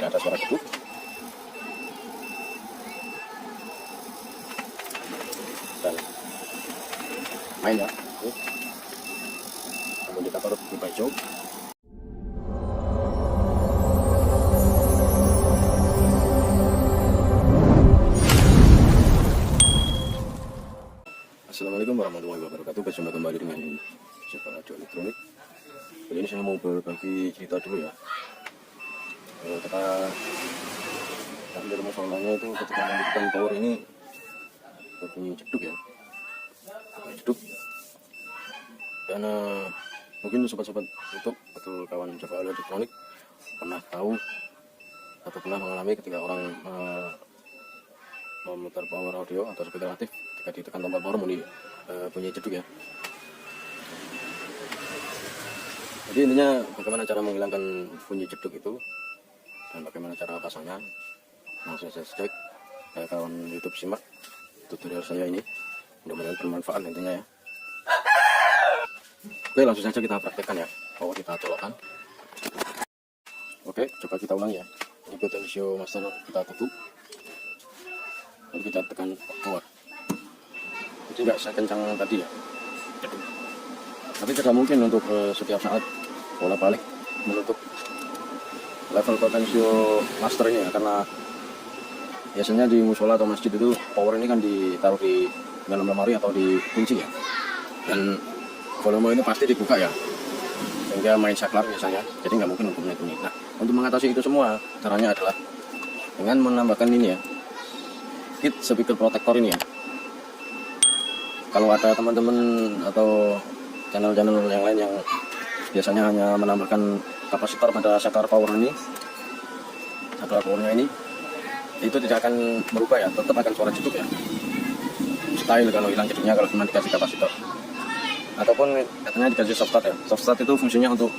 tidak ada suara geduk. Dan main ya. Indikator berubah hijau. Assalamualaikum warahmatullahi wabarakatuh. Berjumpa kembali dengan Java Radio Elektronik. Jadi ini saya mau berbagi cerita dulu ya. Kita ambil masalahnya itu ketika menggunakan power ini bunyi jeduk ya, bunyi jeduk. Dan mungkin sobat-sobat YouTube atau kawan Java Elektronik pernah tahu atau pernah mengalami ketika orang memutar power audio atau speaker aktif, ketika ditekan tombol power bunyi jeduk ya. Jadi intinya bagaimana cara menghilangkan bunyi jeduk itu dan bagaimana cara pasangnya, langsung saya cek kawan YouTube simak tutorial saya ini, mudah-mudahan bermanfaat intinya ya. Oke, langsung saja kita praktekkan ya. Power kita colokkan. Oke, coba kita ulang ya. Ini potensio master kita tutup, lalu kita tekan power. Jadi nggak sekencang tadi ya, tapi tidak mungkin untuk setiap saat bolak-balik menutup level potensio master ini ya, karena biasanya di musola atau masjid itu power ini kan ditaruh di dalam lemari atau di kunci ya, dan volume ini pasti dibuka ya, sehingga main saklar biasanya, jadi nggak mungkin untuk bunyi. Nah, untuk mengatasi itu semua caranya adalah dengan menambahkan ini ya, kit speaker protector ini ya. Kalau ada teman-teman atau channel-channel yang lain yang biasanya hanya menambahkan kapasitor pada saklar power ini, saklar powernya ini, itu tidak akan berubah ya, tetap akan suara jeduk ya. Mustahil kalau hilang jeduknya kalau cuma dikasih kapasitor. Ataupun katanya dikasih soft start ya. Soft start itu fungsinya untuk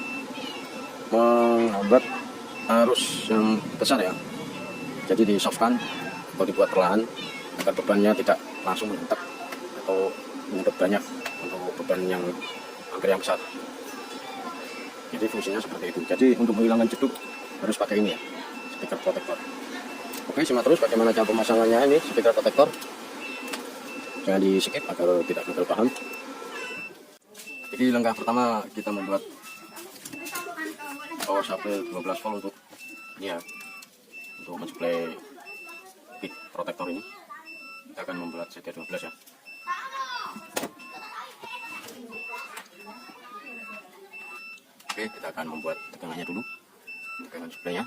menghambat arus yang besar ya. Jadi di softkan atau dibuat perlahan agar bebannya tidak langsung menyentak atau menyedot banyak untuk beban yang hampir yang besar. Jadi fungsinya seperti itu. Jadi untuk menghilangkan jeduk harus pakai ini ya, speaker protector. Oke, simak terus bagaimana cara pemasangannya ini speaker protector. Jangan di skip agar tidak gagal paham. Jadi langkah pertama kita membuat power supply 12 volt untuk ini ya, untuk mensuplai peak protector ini. Kita akan membuat setir 12 ya. Oke, kita akan membuat tegangannya dulu, tegangan suplainya.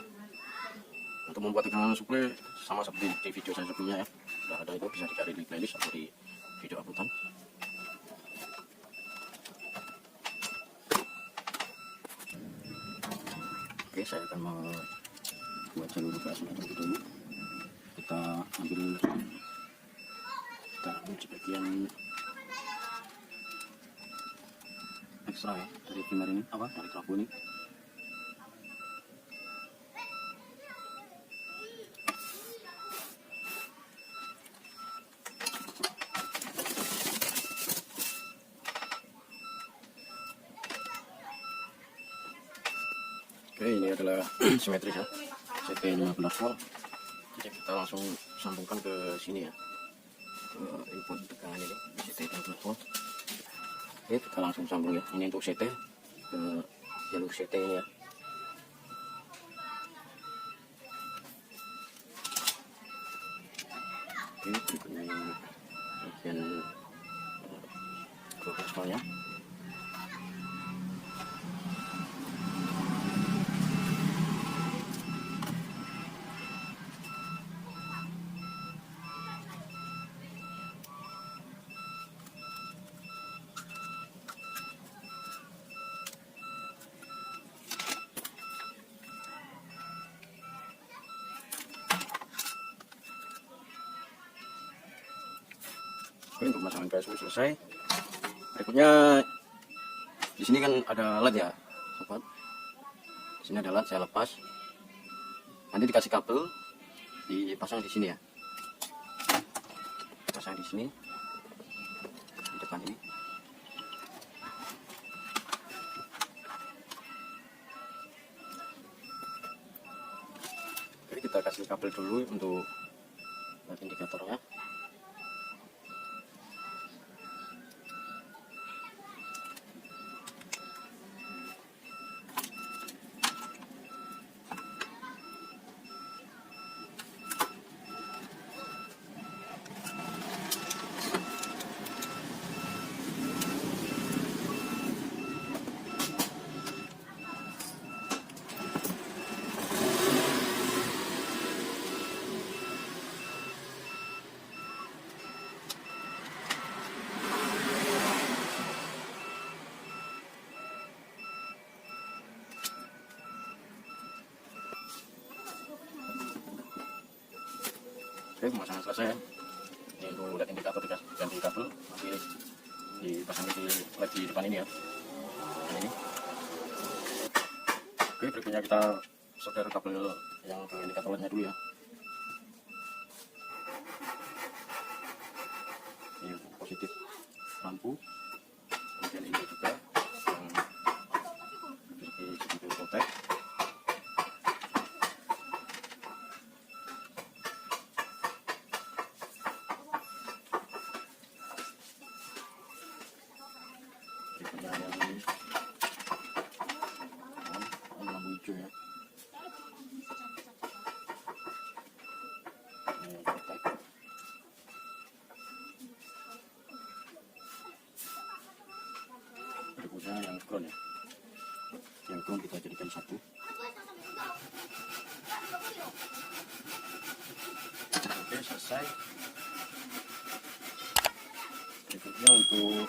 Untuk membuat tegangan suplai sama seperti di video saya sebelumnya ya, sudah ada, itu bisa dicari di playlist atau di video uploadan. Oke, saya akan membuat jalur gas terlebih dulu. Kita ambil bagian ekstra ya dari primer ini, dari trafo ini. Oke, ini adalah simetris ya, CT 15 volt. Jadi kita langsung sambungkan ke sini ya, ke input tegangan ini CT 15 volt. Oke, kita langsung sambung ya, ini untuk CT ke jalur CT ini ya. Oke, berikutnya bagian progresnya. Oke, untuk pemasangan PSU selesai. Berikutnya di sini kan ada LED ya, sobat. Di sini ada LED, saya lepas. Nanti dikasih kabel, dipasang di sini ya. Pasang di sini, di depan ini. kita kasih kabel dulu untuk lihat indikatornya. Oke, pemasangan selesai ya. Ini untuk lihat indikator ganti kabel, nanti dipasang di LED di depan ini ya. Ini. Oke, berikutnya kita solder kabel yang ke indikator LED-nya dulu ya. Ini positif lampu, kemudian ini juga yang di protek. Berikutnya yang ini lampu hijau ya. Ini protek. Berikutnya yang ground ya. Yang ground kita jadikan satu. Oke, selesai. Berikutnya untuk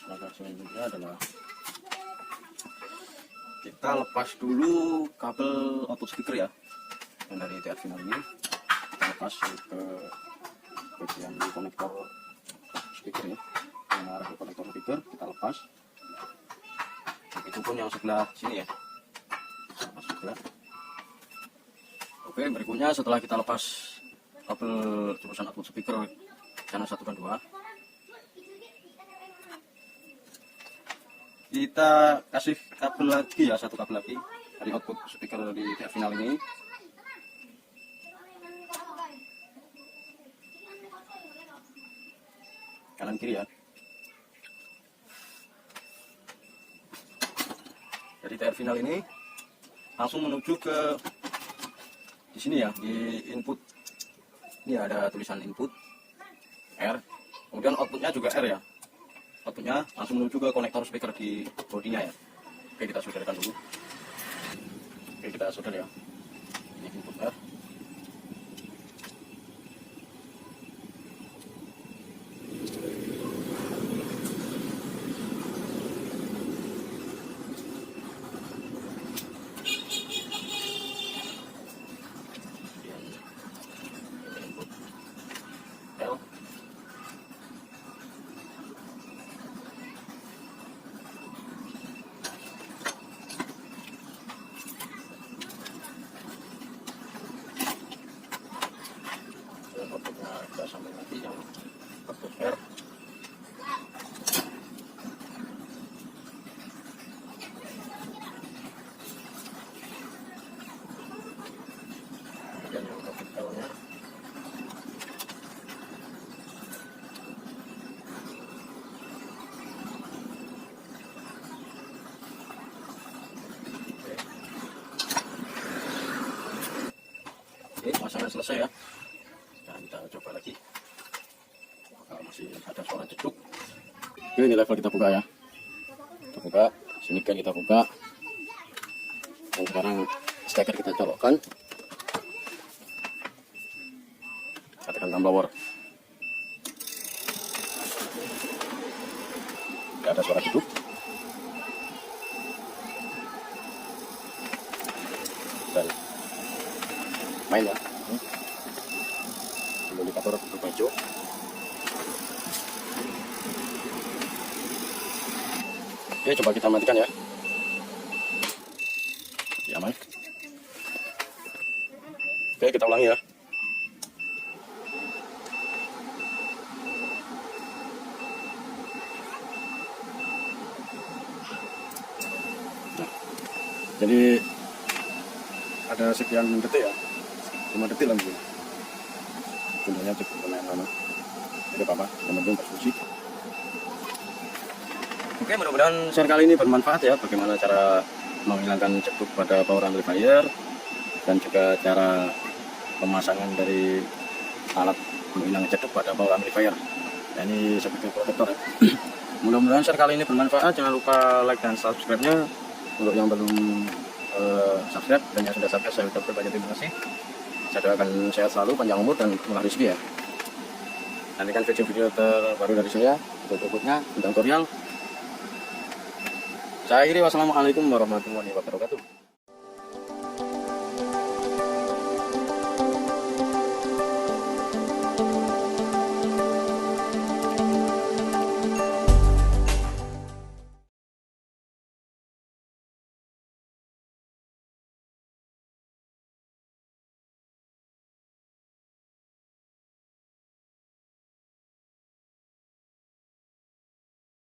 langkah selanjutnya adalah kita lepas dulu kabel output speaker ya, yang dari TR final ini kita lepas ke bagian di konektor speaker ya, yang arah ke konektor speaker kita lepas. Itu pun yang sebelah sini ya, lepas sebelah. Oke, berikutnya setelah kita lepas kabel jurusan output speaker channel 1 dan 2, kita kasih kabel lagi ya, satu kabel lagi dari output speaker di TR final ini. Kanan kiri ya. Dari TR final ini langsung menuju ke di sini ya, di input. Ini ada tulisan input R, kemudian outputnya juga R ya. Outputnya langsung menuju ke konektor speaker di bodinya ya. Oke, kita solderkan dulu. Oke, kita solder ya. Ini input R. Input L. Outputnya kita sambung lagi yang output R. Dan yang output L nya. Oke, pemasangan selesai ya. Sekarang kita coba lagi. Apakah masih ada suara ceduk? Oke, ini level kita buka ya. Kita buka, sini kan kita buka. Dan sekarang steker kita colokkan. Kita tekan tombol power. Tidak ada suara ceduk. Dan main ya. Indikator berubah hijau. Oke, coba kita matikan ya. Ya, aman. Oke, kita ulangi ya. Nah, jadi ada sekian detik ya, 5 detik lagi. Sebenarnya cukup lumayan lama. Tidak apa-apa, yang penting berfungsi. Oke, mudah-mudahan share kali ini bermanfaat ya, bagaimana cara menghilangkan cekuk pada power amplifier dan juga cara pemasangan dari alat menghilang cekuk pada power amplifier. Nah, ini sebagai protektor ya. Mudah-mudahan share kali ini bermanfaat. Jangan lupa like dan subscribe-nya. Untuk yang belum subscribe dan yang sudah subscribe, saya ucapkan banyak terima kasih. Saya doakan sehat selalu, panjang umur dan murah rezeki ya. Nantikan video-video terbaru dari saya berikutnya tentang tutorial. Saya akhiri, wassalamualaikum warahmatullahi wabarakatuh.